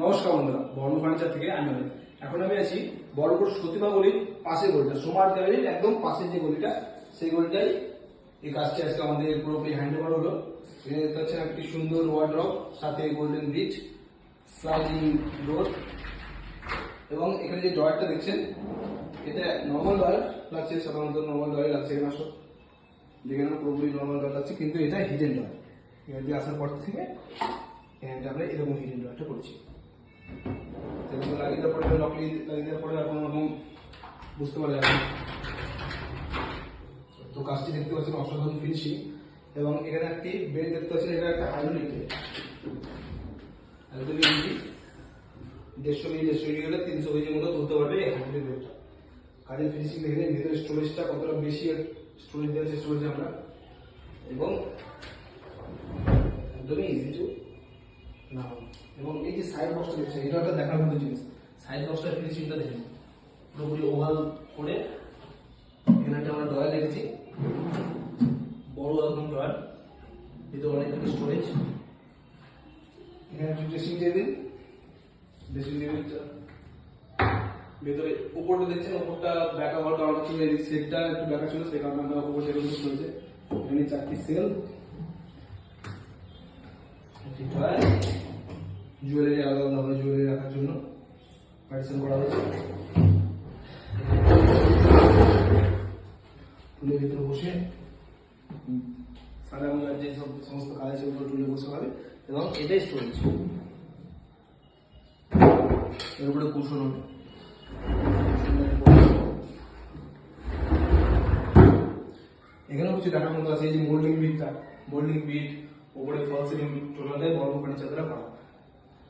নমস্কার বন্ধুরা, বর্ণ ফার্নিচার থেকে আমি অনিল। এখন আমি আছি বড়পুর সতীমা গলির পাশের গলিটা, সোমার গ্যালারির একদম পাশের যে গলিটা, সেই গলিটাই এই কাজটি আজকে আমাদের পুরোপুরি হ্যান্ড ওভার হলো। এখানে দেখতে পাচ্ছেন একটি সুন্দর ওয়ার্ড্রপ, সাথে গোল্ডেন ব্রিজ, স্লাইডিং ডোর, এবং এখানে যে ড্রয়ারটা দেখছেন এটা নর্মাল ড্রয়ার লাগছে, সাধারণত নর্মাল ড্রয়ার লাগছে। এখানে আসো দেখে নাও, পুরোপুরি নর্মাল ড্রয়ার লাগছে, কিন্তু এটা হিডেন ড্রয়ার। এখান দিয়ে আসার পর থেকে এখানে আমরা এরকম হিডেন ড্রয়ারটা করছি। লাগিয়ে দেওয়ার পরে লকলি লাগিয়ে দেওয়ার পরে এখন ওরকম বুঝতে পারা যাবে। তো কাজটি দেখতে পাচ্ছেন অসাধারণ ফিনিশিং, এবং এখানে একটি বেড দেখতে পাচ্ছেন, এটা একটা হাইড্রোলিক বেড, একদমই ইজি। 150 কেজি হলে 300 কেজির মতো তুলতে পারবে এই হাইড্রোলিক বেডটা। কাজের ফিনিশিং দেখে ভিতরে স্টোরেজটা কতটা বেশি স্টোরেজ দেওয়া আছে স্টোরেজে আমরা, এবং একদমই ইজি টু না। এবং এই যে সাইড বক্সটা দেখছেন, এটা একটা দেখার মতো জিনিস। সাইড বক্সটার ফিনিশিংটা দেখেন, পুরোপুরি ওভাল করে এখানে একটা আমরা ড্রয়ার রেখেছি, বড় একদম ড্রয়ার, ভিতরে অনেকখানি স্টোরেজ। এখানে একটা ড্রেসিং টেবিল, ড্রেসিং টেবিলটা ভেতরে উপরটা দেখছেন, উপরটা ব্যাকা হওয়ার কারণ হচ্ছে এই সেটটা একটু ব্যাকা ছিল, সেই কারণে আমরা উপর সেট করেছে। এখানে 4টি সেল, একটি ড্রয়ার, জুয়েলারি আলাদা আলাদা জুয়েলারি রাখার জন্য পার্টিশন করা হয়েছে। টুলের ভিতরে বসে সারা বাংলার যে সমস্ত কাজ আছে ওগুলো টুলে বসে হবে, এবং এটাই স্টোরেজ। এর উপরে কুশন হবে। এখানে হচ্ছে দেখার মতো আছে এই যে মোল্ডিং বিটটা, মোল্ডিং বিট, উপরে ফল সিলিং, টোটালটাই বড় ফার্নিচার দ্বারা করা।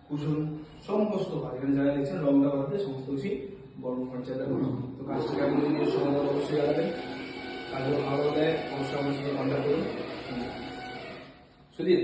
কুশন সমস্ত কাজ এখানে যারা দেখছেন, রংটা বাদে সমস্ত কিছু বড় ফার্নিচার দ্বারা করা। তো কাজটা কেমন নিজের সময় অবশ্যই জানাবেন, কাজগুলো ভালো হলে অবশ্যই আমার সাথে কন্ট্যাক্ট করুন। সুদীপ।